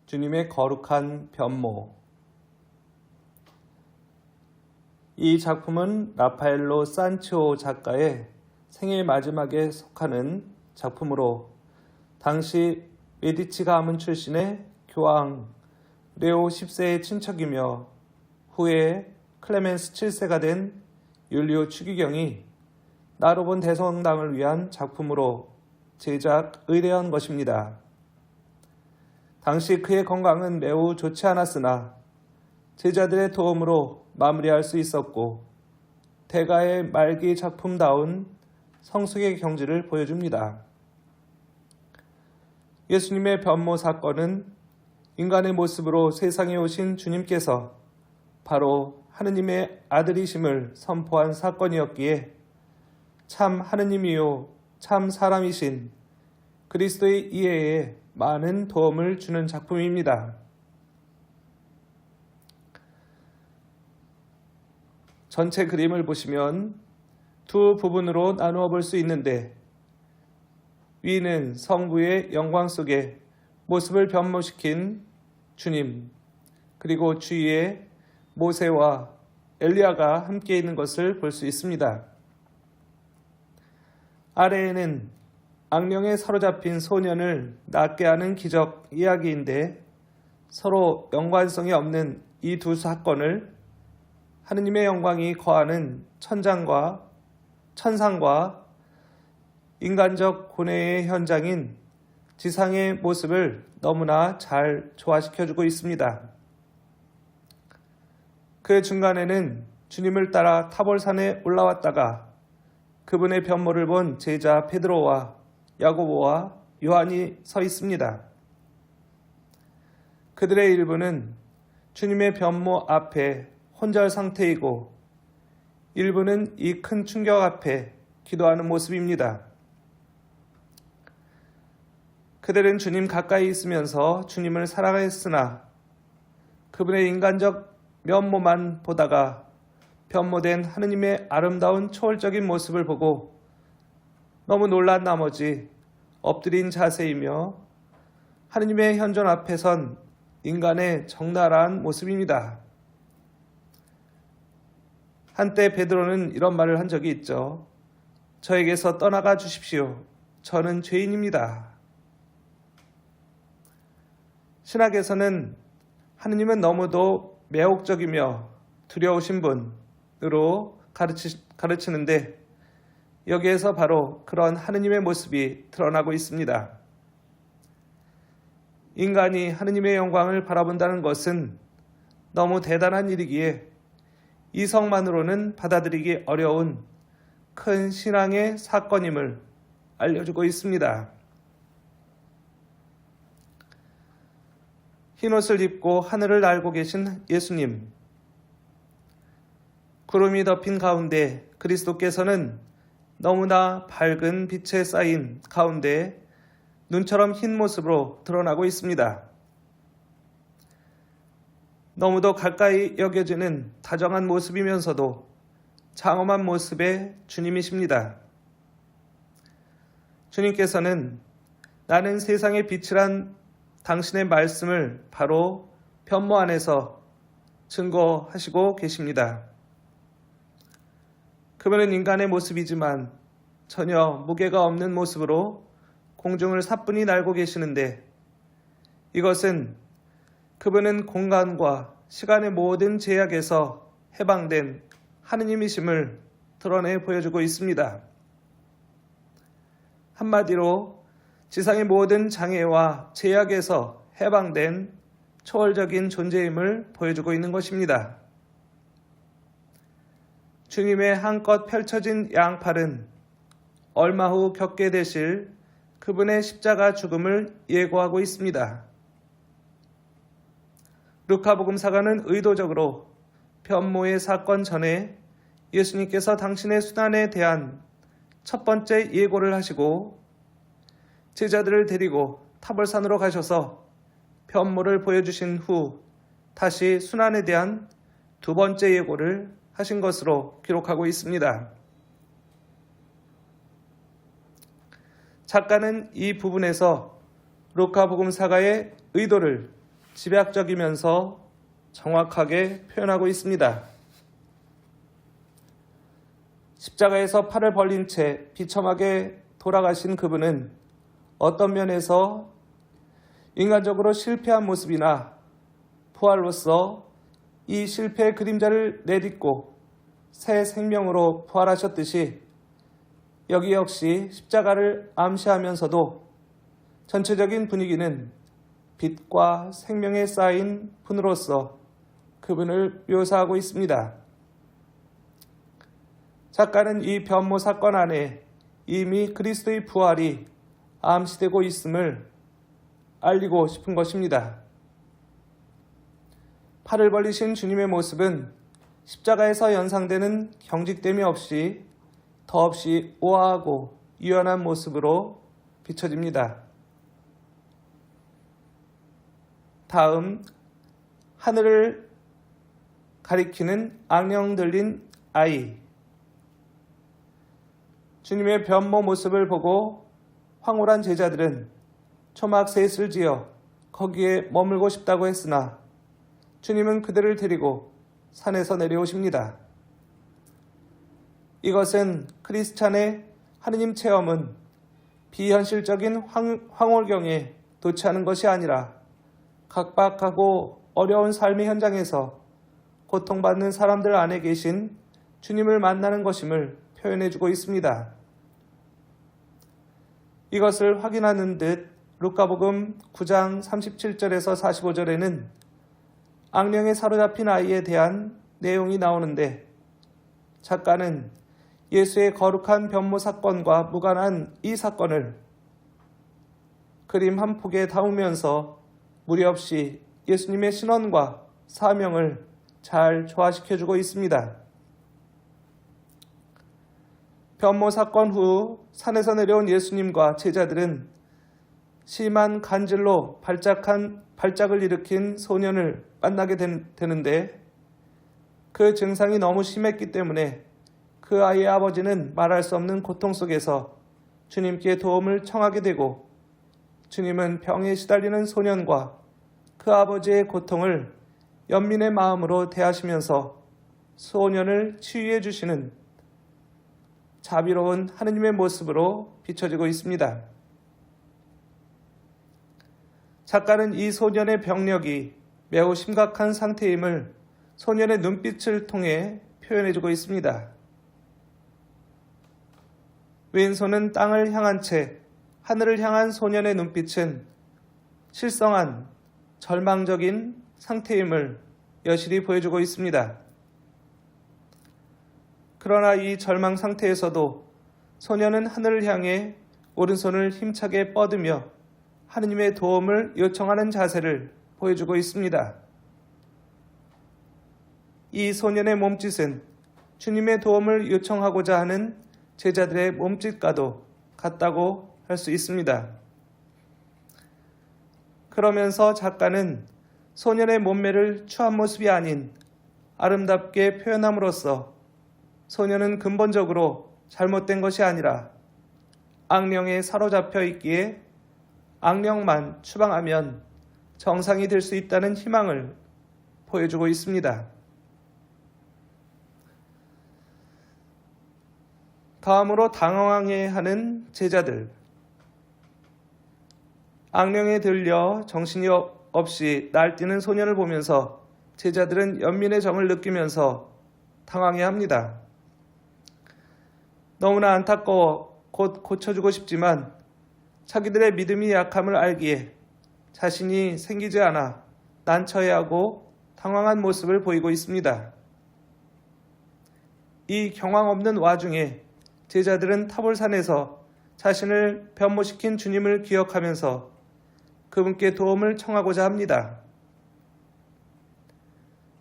주님의 거룩한 변모. 이 작품은 라파엘로 산치오 작가의 생애 마지막에 속하는 작품으로 당시 메디치 가문 출신의 교황 레오 10세의 친척이며 후에 클레멘스 7세가 된 율리오 추기경이 나로본 대성당을 위한 작품으로 제작 의뢰한 것입니다. 당시 그의 건강은 매우 좋지 않았으나 제자들의 도움으로 마무리할 수 있었고 대가의 말기 작품다운 성숙의 경지를 보여줍니다. 예수님의 변모 사건은 인간의 모습으로 세상에 오신 주님께서 바로 하느님의 아들이심을 선포한 사건이었기에 참 하느님이요 참 사람이신 그리스도의 이해에 많은 도움을 주는 작품입니다. 전체 그림을 보시면 두 부분으로 나누어 볼 수 있는데 위는 성부의 영광 속에 모습을 변모시킨 주님, 그리고 주위에 모세와 엘리야가 함께 있는 것을 볼 수 있습니다. 아래에는 악령에 사로잡힌 소년을 낫게 하는 기적 이야기인데 서로 연관성이 없는 이 두 사건을 하느님의 영광이 거하는 천상과 인간적 고뇌의 현장인 지상의 모습을 너무나 잘 조화시켜주고 있습니다. 그 중간에는 주님을 따라 타볼산에 올라왔다가 그분의 변모를 본 제자 베드로와 야고보와 요한이 서 있습니다. 그들의 일부는 주님의 변모 앞에 혼절 상태이고 일부는 이 큰 충격 앞에 기도하는 모습입니다. 그들은 주님 가까이 있으면서 주님을 사랑했으나 그분의 인간적 면모만 보다가 변모된 하느님의 아름다운 초월적인 모습을 보고 너무 놀란 나머지 엎드린 자세이며 하느님의 현존 앞에 선 인간의 적나라한 모습입니다. 한때 베드로는 이런 말을 한 적이 있죠. 저에게서 떠나가 주십시오. 저는 죄인입니다. 신학에서는 하느님은 너무도 매혹적이며 두려우신 분으로 가르치는데 여기에서 바로 그런 하느님의 모습이 드러나고 있습니다. 인간이 하느님의 영광을 바라본다는 것은 너무 대단한 일이기에 이성만으로는 받아들이기 어려운 큰 신앙의 사건임을 알려주고 있습니다. 흰옷을 입고 하늘을 날고 계신 예수님, 구름이 덮인 가운데 그리스도께서는 너무나 밝은 빛에 쌓인 가운데 눈처럼 흰 모습으로 드러나고 있습니다. 너무도 가까이 여겨지는 다정한 모습이면서도 장엄한 모습의 주님이십니다. 주님께서는 나는 세상의 빛이란 당신의 말씀을 바로 변모 안에서 증거하시고 계십니다. 그분은 인간의 모습이지만 전혀 무게가 없는 모습으로 공중을 사뿐히 날고 계시는데 이것은 그분은 공간과 시간의 모든 제약에서 해방된 하느님이심을 드러내 보여주고 있습니다. 한마디로 지상의 모든 장애와 제약에서 해방된 초월적인 존재임을 보여주고 있는 것입니다. 주님의 한껏 펼쳐진 양팔은 얼마 후 겪게 되실 그분의 십자가 죽음을 예고하고 있습니다. 루카복음사가는 의도적으로 변모의 사건 전에 예수님께서 당신의 순환에 대한 첫 번째 예고를 하시고 제자들을 데리고 타볼산으로 가셔서 변모를 보여주신 후 다시 순환에 대한 두 번째 예고를 하신 것으로 기록하고 있습니다. 작가는 이 부분에서 루카복음사가의 의도를 집약적이면서 정확하게 표현하고 있습니다. 십자가에서 팔을 벌린 채 비참하게 돌아가신 그분은 어떤 면에서 인간적으로 실패한 모습이나 부활로서 이 실패의 그림자를 내딛고 새 생명으로 부활하셨듯이 여기 역시 십자가를 암시하면서도 전체적인 분위기는 빛과 생명에 쌓인 분으로서 그분을 묘사하고 있습니다. 작가는 이 변모 사건 안에 이미 그리스도의 부활이 암시되고 있음을 알리고 싶은 것입니다. 팔을 벌리신 주님의 모습은 십자가에서 연상되는 경직됨이 없이 더없이 우아하고 유연한 모습으로 비춰집니다. 다음, 하늘을 가리키는 악령 들린 아이. 주님의 변모 모습을 보고 황홀한 제자들은 초막 셋을 지어 거기에 머물고 싶다고 했으나 주님은 그들을 데리고 산에서 내려오십니다. 이것은 크리스찬의 하느님 체험은 비현실적인 황홀경에 도취하는 것이 아니라 각박하고 어려운 삶의 현장에서 고통받는 사람들 안에 계신 주님을 만나는 것임을 표현해주고 있습니다. 이것을 확인하는 듯 루카복음 9장 37절에서 45절에는 악령에 사로잡힌 아이에 대한 내용이 나오는데 작가는 예수의 거룩한 변모 사건과 무관한 이 사건을 그림 한 폭에 담으면서 무리 없이 예수님의 신원과 사명을 잘 조화시켜주고 있습니다. 변모 사건 후 산에서 내려온 예수님과 제자들은 심한 간질로 발작을 일으킨 소년을 만나게 되는데 그 증상이 너무 심했기 때문에 그 아이의 아버지는 말할 수 없는 고통 속에서 주님께 도움을 청하게 되고 주님은 병에 시달리는 소년과 그 아버지의 고통을 연민의 마음으로 대하시면서 소년을 치유해 주시는 자비로운 하느님의 모습으로 비춰지고 있습니다. 작가는 이 소년의 병력이 매우 심각한 상태임을 소년의 눈빛을 통해 표현해주고 있습니다. 왼손은 땅을 향한 채 하늘을 향한 소년의 눈빛은 실성한 절망적인 상태임을 여실히 보여주고 있습니다. 그러나 이 절망 상태에서도 소년은 하늘을 향해 오른손을 힘차게 뻗으며 하느님의 도움을 요청하는 자세를 보여주고 있습니다. 이 소년의 몸짓은 주님의 도움을 요청하고자 하는 제자들의 몸짓과도 같다고 할 수 있습니다. 그러면서 작가는 소년의 몸매를 추한 모습이 아닌 아름답게 표현함으로써 소년은 근본적으로 잘못된 것이 아니라 악령에 사로잡혀 있기에 악령만 추방하면 정상이 될 수 있다는 희망을 보여주고 있습니다. 다음으로 당황해하는 제자들. 악령에 들려 정신이 없이 날뛰는 소년을 보면서 제자들은 연민의 정을 느끼면서 당황해합니다. 너무나 안타까워 곧 고쳐주고 싶지만 자기들의 믿음이 약함을 알기에 자신이 생기지 않아 난처해하고 당황한 모습을 보이고 있습니다. 이 경황 없는 와중에 제자들은 타볼산에서 자신을 변모시킨 주님을 기억하면서 그분께 도움을 청하고자 합니다.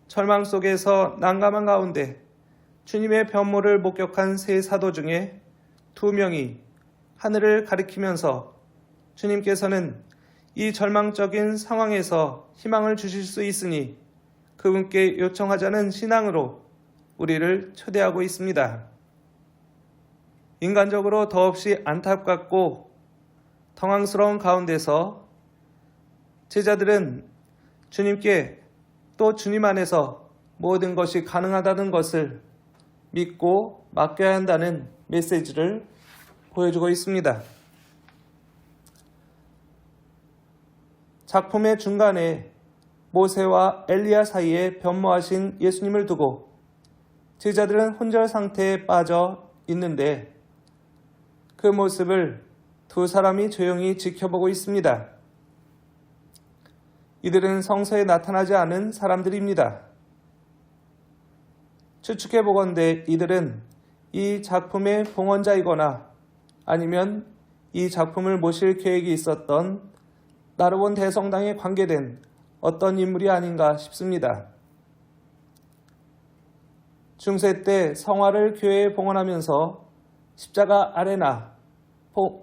절망 속에서 난감한 가운데 주님의 변모를 목격한 세 사도 중에 2명이 하늘을 가리키면서 주님께서는 이 절망적인 상황에서 희망을 주실 수 있으니 그분께 요청하자는 신앙으로 우리를 초대하고 있습니다. 인간적으로 더없이 안타깝고 당황스러운 가운데서 제자들은 주님께 또 주님 안에서 모든 것이 가능하다는 것을 믿고 맡겨야 한다는 메시지를 보여주고 있습니다. 작품의 중간에 모세와 엘리야 사이에 변모하신 예수님을 두고 제자들은 혼절 상태에 빠져 있는데 그 모습을 두 사람이 조용히 지켜보고 있습니다. 이들은 성서에 나타나지 않은 사람들입니다. 추측해보건대 이들은 이 작품의 봉헌자이거나 아니면 이 작품을 모실 계획이 있었던 나르본 대성당에 관계된 어떤 인물이 아닌가 싶습니다. 중세 때 성화를 교회에 봉헌하면서 십자가 아래나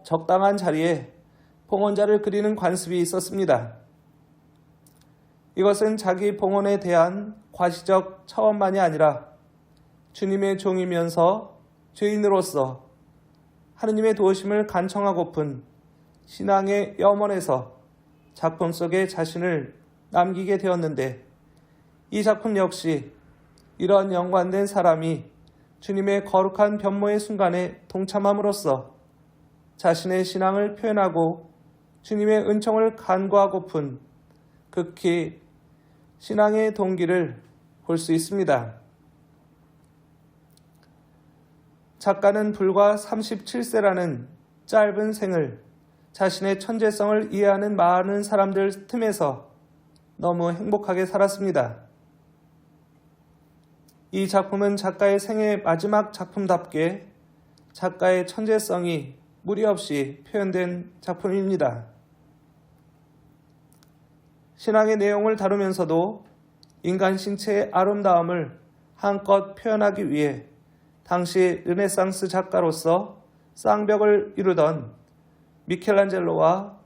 적당한 자리에 봉헌자를 그리는 관습이 있었습니다. 이것은 자기 봉헌에 대한 과시적 차원만이 아니라 주님의 종이면서 죄인으로서 하느님의 도우심을 간청하고픈 신앙의 염원에서 작품 속에 자신을 남기게 되었는데 이 작품 역시 이런 연관된 사람이 주님의 거룩한 변모의 순간에 동참함으로써 자신의 신앙을 표현하고 주님의 은총을 간구하고픈 극히 신앙의 동기를 볼 수 있습니다. 작가는 불과 37세라는 짧은 생을 자신의 천재성을 이해하는 많은 사람들 틈에서 너무 행복하게 살았습니다. 이 작품은 작가의 생애 마지막 작품답게 작가의 천재성이 무리 없이 표현된 작품입니다. 신앙의 내용을 다루면서도 인간 신체의 아름다움을 한껏 표현하기 위해 당시 르네상스 작가로서 쌍벽을 이루던 미켈란젤로와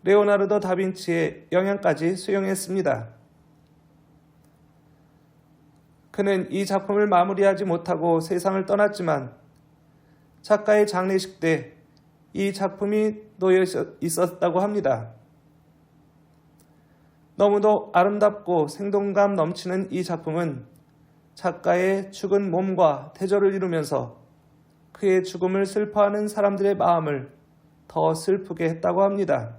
레오나르도 다빈치의 영향까지 수용했습니다. 그는 이 작품을 마무리하지 못하고 세상을 떠났지만 작가의 장례식 때 이 작품이 놓여 있었다고 합니다. 너무도 아름답고 생동감 넘치는 이 작품은 작가의 죽은 몸과 태조를 이루면서 그의 죽음을 슬퍼하는 사람들의 마음을 더 슬프게 했다고 합니다.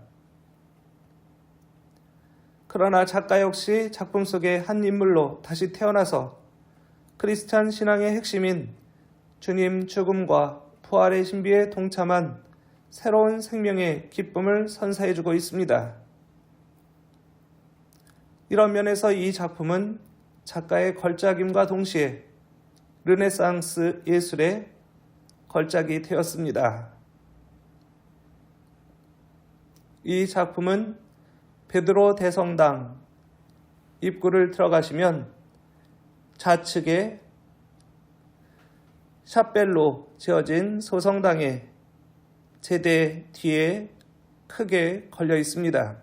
그러나 작가 역시 작품 속의 한 인물로 다시 태어나서 크리스찬 신앙의 핵심인 주님 죽음과 부활의 신비에 동참한 새로운 생명의 기쁨을 선사해주고 있습니다. 이런 면에서 이 작품은 작가의 걸작임과 동시에 르네상스 예술의 걸작이 되었습니다. 이 작품은 베드로 대성당 입구를 들어가시면 좌측에 샷벨로 지어진 소성당의 제대 뒤에 크게 걸려 있습니다.